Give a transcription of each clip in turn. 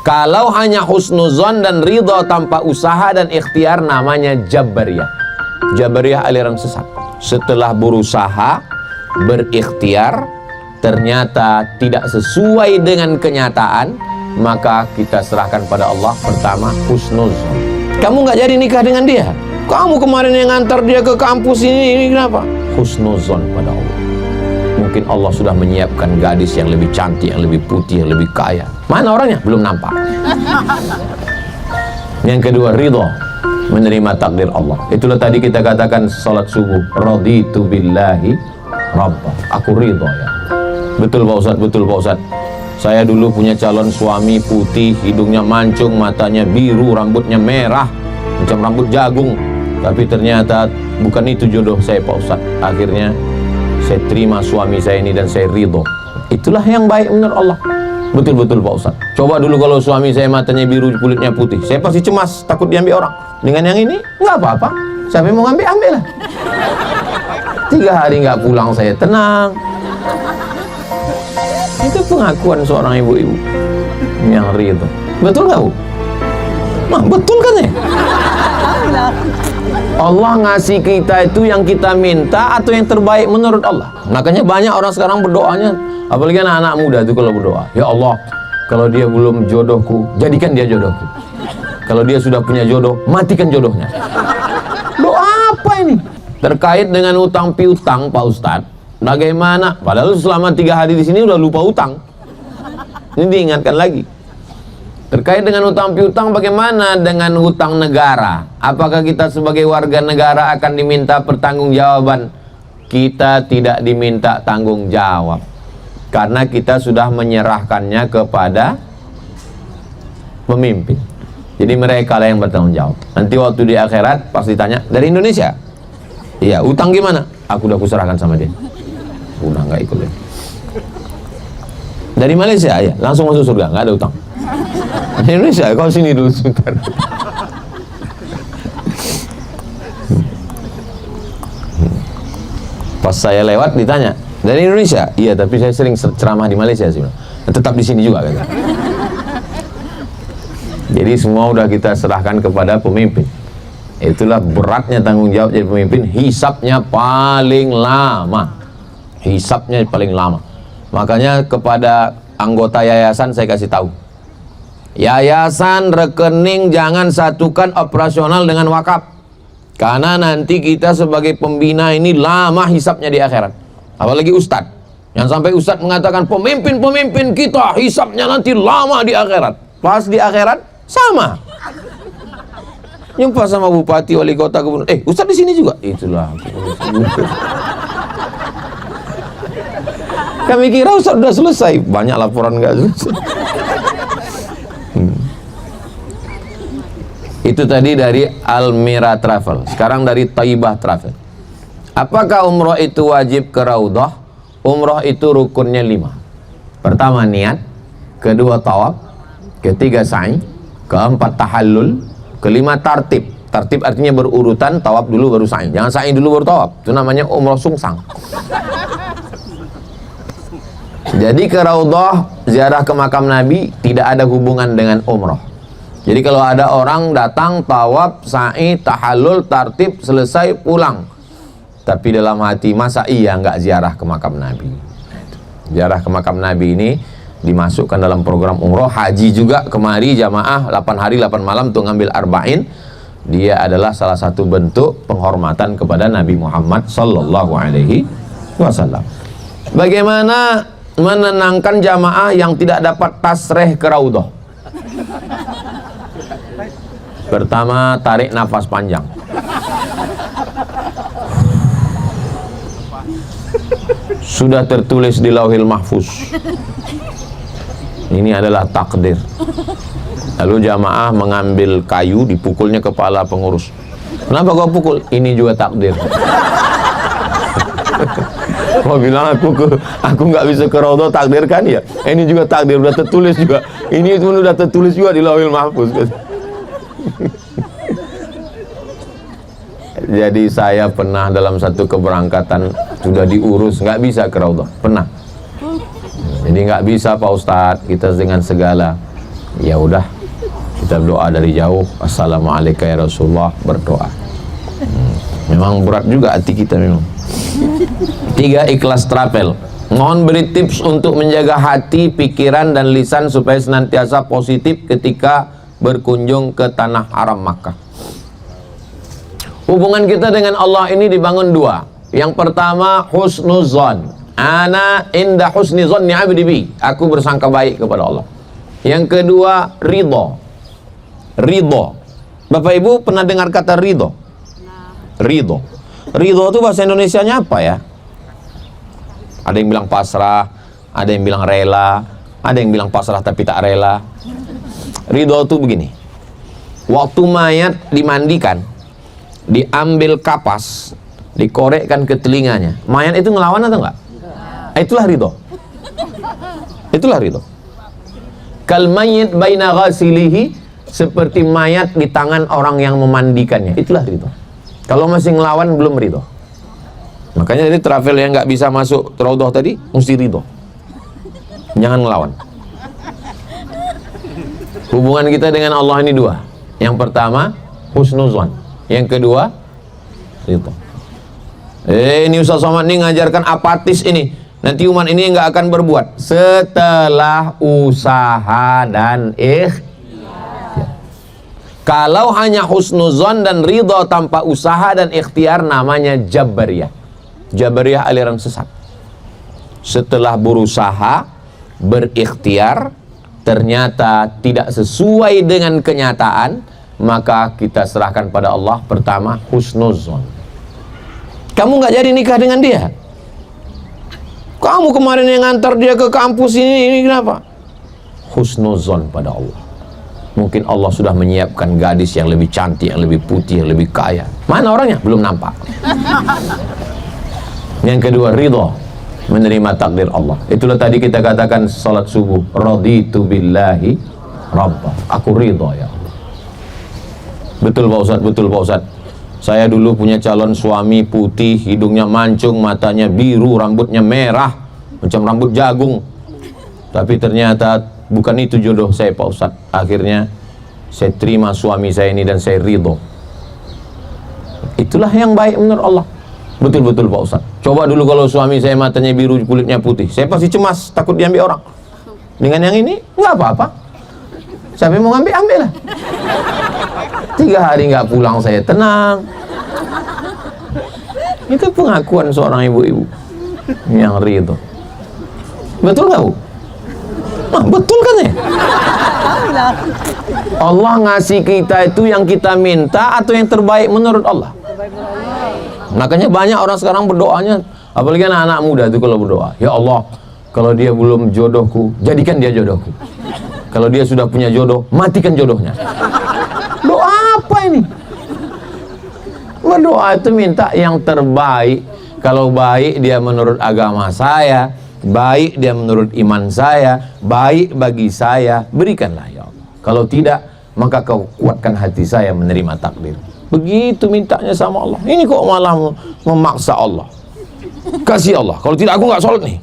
Kalau hanya husnuzon dan ridho tanpa usaha dan ikhtiar, namanya Jabariyah. Jabariyah aliran sesat. Setelah berusaha, berikhtiar, ternyata tidak sesuai dengan kenyataan, maka kita serahkan pada Allah. Pertama, husnuzon. Kamu nggak jadi nikah dengan dia, kamu kemarin yang ngantar dia ke kampus ini kenapa? Husnuzon pada Allah. Mungkin Allah sudah menyiapkan gadis yang lebih cantik, yang lebih putih, yang lebih kaya. Mana orangnya? Belum nampak. Yang kedua, ridho, menerima takdir Allah. Itulah tadi kita katakan salat subuh, raditu billahi rabba. Aku ridho ya. Betul Pak Ustadz, betul Pak Ustadz. Saya dulu punya calon suami putih, hidungnya mancung, matanya biru, rambutnya merah, macam rambut jagung. Tapi ternyata bukan itu jodoh saya Pak Ustadz. Akhirnya saya terima suami saya ini dan saya ridho. Itulah yang baik menurut Allah. Betul-betul Pak Ustadz. Coba dulu kalau suami saya matanya biru, kulitnya putih, saya pasti cemas, takut diambil orang. Dengan yang ini, nggak apa-apa. Siapa yang mau ngambil, ambil lah. 3 hari nggak pulang saya tenang. Itu pengakuan seorang ibu-ibu yang ridho. Betul nggak Bu? Nah, betul kan ya? Allah ngasih kita itu yang kita minta atau yang terbaik menurut Allah. Makanya banyak orang sekarang berdoanya, apalagi anak-anak muda itu kalau berdoa, ya Allah, kalau dia belum jodohku, jadikan dia jodohku. Kalau dia sudah punya jodoh, matikan jodohnya. Doa apa ini? Terkait dengan utang piutang Pak Ustadz, bagaimana? Padahal selama 3 hari di sini udah lupa utang. Ini diingatkan lagi. Terkait dengan utang piutang, bagaimana dengan hutang negara? Apakah kita sebagai warga negara akan diminta pertanggungjawaban? Kita tidak diminta tanggung jawab, karena kita sudah menyerahkannya kepada pemimpin. Jadi mereka lah yang bertanggung jawab. Nanti waktu di akhirat pasti tanya, dari Indonesia? Iya, utang gimana? Aku udah kuserahkan sama dia. Udah nggak ikut deh. Dari Malaysia? Ya, langsung masuk surga, nggak ada utang. Di Indonesia, kau sini dulu sebentar. Pas saya lewat ditanya, dari Indonesia? Iya, tapi saya sering ceramah di Malaysia sih. Tetap di sini juga kata. Jadi semua udah kita serahkan kepada pemimpin. Itulah beratnya tanggung jawab jadi pemimpin. Hisapnya paling lama. Hisapnya paling lama. Makanya kepada anggota yayasan saya kasih tahu, yayasan rekening jangan satukan operasional dengan wakaf, karena nanti kita sebagai pembina ini lama hisapnya di akhirat. Apalagi ustadz, yang sampai ustadz mengatakan pemimpin-pemimpin kita hisapnya nanti lama di akhirat. Pas di akhirat sama. Jumpa sama bupati, wali kota, gubernur. Ustadz di sini juga. Itulah. Kami kira ustadz sudah selesai. Banyak laporan nggak selesai. Itu tadi dari Almira Travel. Sekarang dari Taibah Travel. Apakah umroh itu wajib ke Raudhah? Umroh itu rukunnya 5. Pertama niat, kedua tawaf, ketiga sa'i, keempat tahallul, kelima tartib. Tartib artinya berurutan, tawaf dulu baru sa'i. Jangan sa'i dulu baru tawaf. Itu namanya umroh sungsang. Jadi ke Raudhah, ziarah ke makam Nabi tidak ada hubungan dengan umroh. Jadi kalau ada orang datang tawaf, sa'i, tahallul, tartib, selesai pulang, tapi dalam hati masa iya nggak ziarah ke makam Nabi. Ziarah ke makam Nabi ini dimasukkan dalam program umroh. Haji juga kemari jamaah 8 hari 8 malam untuk ngambil arba'in. Dia adalah salah satu bentuk penghormatan kepada Nabi Muhammad sallallahu alaihi wasallam. Bagaimana menenangkan jamaah yang tidak dapat tasreh ke Raudhah? Pertama, tarik nafas panjang. Sudah tertulis di Lauhil Mahfuz, ini adalah takdir. Lalu jamaah mengambil kayu, dipukulnya kepala pengurus. Kenapa kau pukul? Ini juga takdir. Kau bilang aku nggak bisa ke Raudhah, takdir kan ya? Ini juga takdir, udah tertulis juga. Ini pun udah tertulis juga di Lauhil Mahfuz. Jadi saya pernah dalam satu keberangkatan sudah diurus nggak bisa ke Raudhah, pernah. Jadi nggak bisa Pak Ustadz, kita dengan segala Ya udah, kita berdoa dari jauh. Assalamualaikum ya Rasulullah, berdoa. Memang berat juga hati kita memang. 3. Ikhlas travel. Mohon beri tips untuk menjaga hati, pikiran, dan lisan supaya senantiasa positif ketika berkunjung ke tanah haram Makkah. Hubungan kita dengan Allah ini dibangun 2. Yang pertama, husnuzon. Ana inda husni zonni abdi bi. Aku bersangka baik kepada Allah. Yang kedua, ridho. Ridho. Bapak Ibu pernah dengar kata ridho? Ridho. Ridho itu bahasa Indonesianya apa ya? Ada yang bilang pasrah, ada yang bilang rela, ada yang bilang pasrah tapi tak rela. Ridho itu begini. Waktu mayat dimandikan, diambil kapas, dikorekkan ke telinganya, mayat itu ngelawan atau enggak? Itulah ridho. Itulah ridho. Kal mayyit baina ghasilihi, seperti mayat di tangan orang yang memandikannya. Itulah ridho. Kalau masih ngelawan belum ridho. Makanya jadi travel yang nggak bisa masuk Raudhah tadi mesti ridho. Jangan ngelawan. Hubungan kita dengan Allah ini 2. Yang pertama, husnuzon. Yang kedua, ridho. Ini Ustaz Somad ini ngajarkan apatis ini. Nanti umat ini nggak akan berbuat setelah usaha dan Kalau hanya husnuzon dan ridho tanpa usaha dan ikhtiar, namanya Jabariyah. Jabariyah aliran sesat. Setelah berusaha, berikhtiar, ternyata tidak sesuai dengan kenyataan, maka kita serahkan pada Allah. Pertama, husnuzon. Kamu nggak jadi nikah dengan dia. Kamu kemarin yang ngantar dia ke kampus ini kenapa? Husnuzon pada Allah. Mungkin Allah sudah menyiapkan gadis yang lebih cantik, yang lebih putih, yang lebih kaya. Mana orangnya? Belum nampak. Yang kedua, ridho, menerima takdir Allah. Itulah tadi kita katakan salat subuh, raditu billahi rabbah. Aku ridho ya Allah. Betul Pak Ustadz, betul Pak Ustadz. Saya dulu punya calon suami putih, hidungnya mancung, matanya biru, rambutnya merah, macam rambut jagung. Tapi ternyata bukan itu jodoh saya Pak Ustadz. Akhirnya saya terima suami saya ini dan saya ridho. Itulah yang baik menurut Allah. Betul-betul Pak Ustadz. Coba dulu kalau suami saya matanya biru, kulitnya putih, saya pasti cemas, takut diambil orang. Dengan yang ini nggak apa-apa. Siapa yang mau ngambil, ambil lah. 3 hari nggak pulang saya tenang. Itu pengakuan seorang ibu-ibu yang ridho. Betul nggak Bu? Nah, betul kan ya? Allah ngasih kita itu yang kita minta atau yang terbaik menurut Allah. Makanya banyak orang sekarang berdoanya, apalagi anak-anak muda itu kalau berdoa, ya Allah, kalau dia belum jodohku, jadikan dia jodohku. Kalau dia sudah punya jodoh, matikan jodohnya. Doa apa ini? Berdoa itu minta yang terbaik. Kalau baik dia menurut agama saya, baik dia menurut iman saya, baik bagi saya, berikanlah ya Allah. Kalau tidak, maka kau kuatkan hati saya menerima takdir. Begitu mintanya sama Allah. Ini kok malah memaksa Allah. Kasih Allah, kalau tidak aku nggak sholat nih.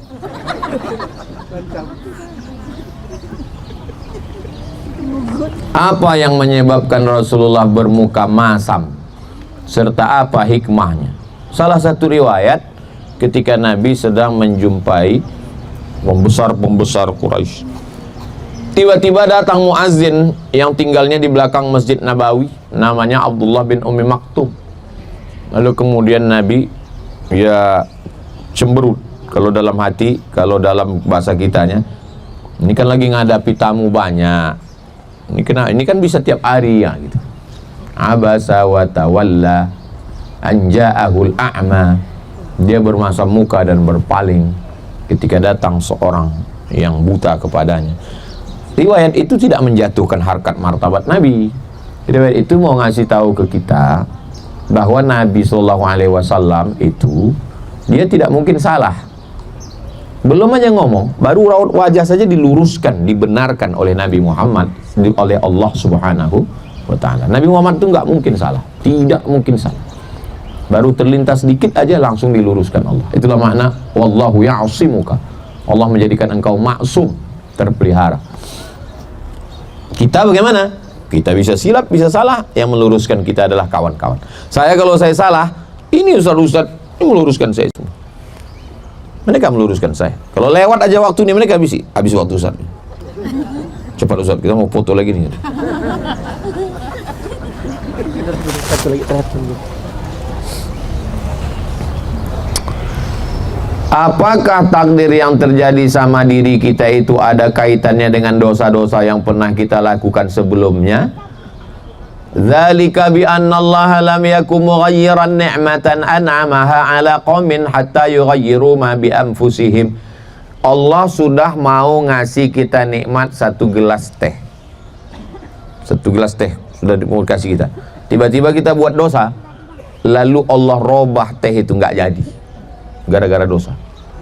Apa yang menyebabkan Rasulullah bermuka masam? Serta apa hikmahnya? Salah satu riwayat, ketika Nabi sedang menjumpai pembesar-pembesar Quraisy, tiba-tiba datang muazzin yang tinggalnya di belakang Masjid Nabawi, namanya Abdullah bin Ummi Maktum. Lalu kemudian Nabi ya cemberut, kalau dalam hati, kalau dalam bahasa kitanya, ini kan lagi ngadapi tamu banyak. Ini kan bisa tiap hari ya gitu. Abasa wa tawalla an ja'ahul a'ma. Dia bermasam muka dan berpaling ketika datang seorang yang buta kepadanya. Riwayat itu tidak menjatuhkan harkat martabat Nabi. Riwayat itu mau ngasih tahu ke kita bahwa Nabi SAW itu dia tidak mungkin salah. Belum aja ngomong, baru raut wajah saja diluruskan, dibenarkan oleh Nabi Muhammad, oleh Allah Subhanahu wa ta'ala. Nabi Muhammad itu nggak mungkin salah, tidak mungkin salah. Baru terlintas sedikit aja langsung diluruskan Allah. Itulah makna wallahu ya'simuka. Allah menjadikan engkau maksum, terpelihara. Kita bagaimana? Kita bisa silap, bisa salah. Yang meluruskan kita adalah kawan-kawan. Saya kalau saya salah, ini ustaz-ustaz ini meluruskan saya semua. Mereka meluruskan saya. Kalau lewat aja waktu ini mereka habis waktu ustaz. Cepat ustaz, kita mau foto lagi nih. Satu lagi tengah. Apakah takdir yang terjadi sama diri kita itu ada kaitannya dengan dosa-dosa yang pernah kita lakukan sebelumnya? Dzalika bi anna Allah lam yakum mughayyiran ni'matan an'amaha 'ala qaumin hatta yughayyiru ma bi anfusihim. Allah sudah mau ngasih kita nikmat satu gelas teh. Satu gelas teh sudah mau kasih kita. Tiba-tiba kita buat dosa, lalu Allah robah teh itu nggak jadi. Gara-gara dosa.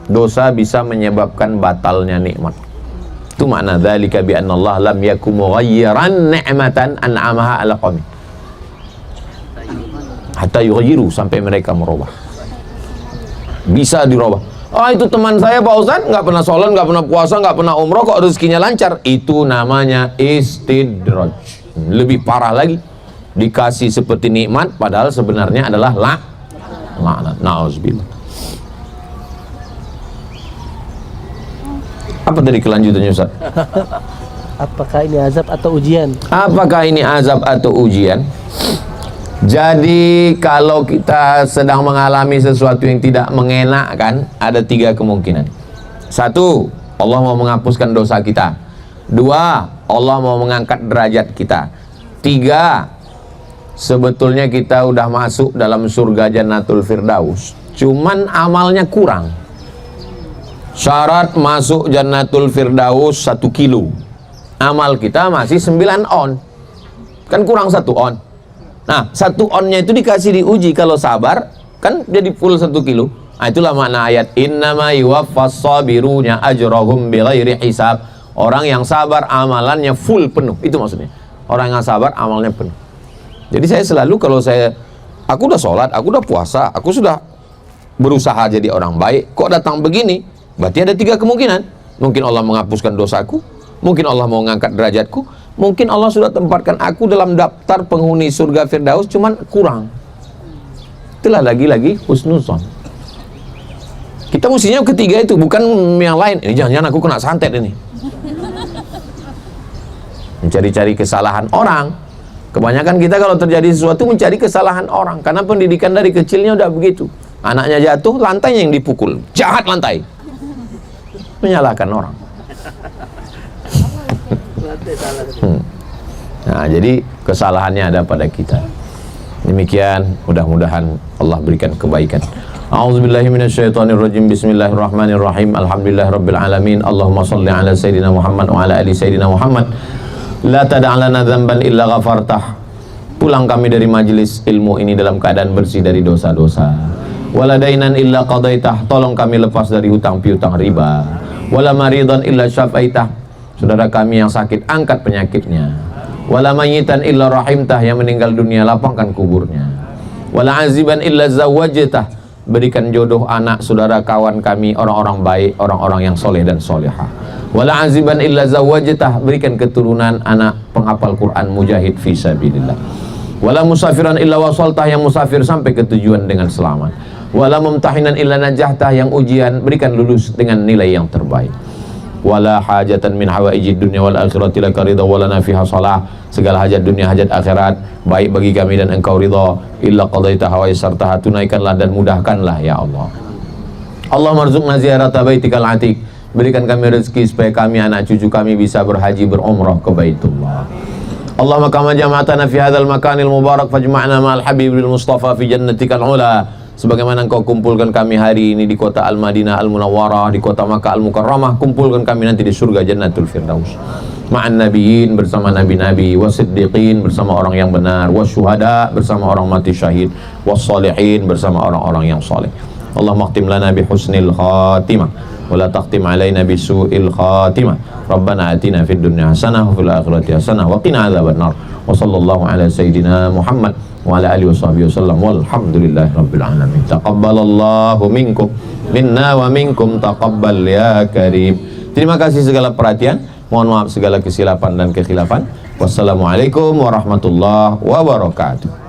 Dosa bisa menyebabkan batalnya nikmat. Itu makna dzalika bi anna Allah lam yakum mughayyiran ni'matan an'amaha 'ala qaumin hatta yughayyiru, sampai mereka merubah. Bisa dirubah. Itu teman saya Pak Ustaz nggak pernah sholat, nggak pernah puasa, nggak pernah umroh, kok rezekinya lancar. Itu namanya istidraj. Lebih parah lagi, dikasih seperti nikmat padahal sebenarnya adalah laknat. Na'udzubillah. Apa tadi kelanjutannya Ustaz? Apakah ini azab atau ujian? Apakah ini azab atau ujian? Jadi kalau kita sedang mengalami sesuatu yang tidak mengenakkan, ada 3 kemungkinan. 1, Allah mau menghapuskan dosa kita. 2, Allah mau mengangkat derajat kita. 3, sebetulnya kita udah masuk dalam surga Jannatul Firdaus, cuman amalnya kurang. Syarat masuk Jannatul Firdaus 1 kilo, amal kita masih 9 on, kan kurang 1 on. Nah, 1 onnya itu dikasih diuji, kalau sabar kan jadi full 1 kilo. Nah, itulah makna ayat innama yuwaffas sabiruna ajrahum bighairi hisab. Orang yang sabar amalannya full penuh, itu maksudnya. Orang yang sabar amalnya penuh. Jadi saya selalu kalau aku udah sholat, aku udah puasa, aku sudah berusaha jadi orang baik, kok datang begini, berarti ada 3 kemungkinan. Mungkin Allah menghapuskan dosaku, mungkin Allah mau mengangkat derajatku, mungkin Allah sudah tempatkan aku dalam daftar penghuni surga Firdaus, cuman kurang. Itulah lagi-lagi husnuzon. Kita mestinya ketiga itu, bukan yang lain. Ini jangan-jangan aku kena santet ini. Mencari-cari kesalahan orang. Kebanyakan kita kalau terjadi sesuatu mencari kesalahan orang, karena pendidikan dari kecilnya udah begitu. Anaknya jatuh, lantainya yang dipukul. Jahat lantai. Menyalahkan orang. Nah, jadi kesalahannya ada pada kita. Demikian, mudah-mudahan Allah berikan kebaikan. A'udzubillahi minasyaitonirrajim. Bismillahirrahmanirrahim. Alhamdulillahirabbil alamin. Allahumma shalli ala sayidina Muhammad wa ala ali sayidina Muhammad. La tada'lana dzamban illa ghafartah. Pulang kami dari majelis ilmu ini dalam keadaan bersih dari dosa-dosa. Wala dainan illa qadaitah. Tolong kami lepas dari hutang piutang riba. Wala maridan illa syafaitah. Saudara kami yang sakit, angkat penyakitnya. Wala mayyitan illa rahimtah. Yang meninggal dunia, lapangkan kuburnya. Wala aziban illa zawajtah. Berikan jodoh anak saudara kawan kami, orang-orang baik, orang-orang yang soleh dan solehah. Wala aziban illa zawajtah. Berikan keturunan anak penghafal Quran, mujahid fi sabilillah. Wala musafiran illa wasaltah. Yang musafir sampai ke tujuan dengan selamat. Wala mumtahinan illa najahtah. Yang ujian berikan lulus dengan nilai yang terbaik. Wala hajatan min hawaijid dunya wal akhirati laka ridha walana fiha salah. Segala hajat dunia, hajat akhirat baik bagi kami dan engkau ridha. Illa qadaitaha wa yassartaha. Tunaikanlah dan mudahkanlah ya Allah. Allah marzuqna ziyarata baitikal atiq. Berikan kami rezeki supaya kami, anak cucu kami bisa berhaji berumrah ke Baitullah. Allahumma kama jama'atana fi hadzal makanil mubarak fajma'na ma'al habibil mustafa fi jannatikal ula. Sebagaimana engkau kumpulkan kami hari ini di kota Al-Madinah Al-Munawwarah, di kota Makkah Al-Mukarramah, kumpulkan kami nanti di surga Jannatul Firdaus. Ma'an nabiyyin, bersama nabi-nabi, wasiddiqin, bersama orang yang benar, wasyuhada, bersama orang mati syahid, wassalihin, bersama orang-orang yang saleh. Allahumma khtim lana bi husnil khatimah wa la takhtim alaina bi su'il khatimah. Rabbana atina fid dunya hasanah wa fil akhirati hasanah wa qina adzabannar. Wa sallallahu ala sayidina Muhammad wa ala alihi washabihi wasallam walhamdulillahi rabbil alamin. Taqabbalallahu minkum minna wa minkum taqabbal ya karim. Terima kasih segala perhatian. Mohon maaf segala kesilapan dan kekhilafan. Wassalamualaikum warahmatullahi wabarakatuh.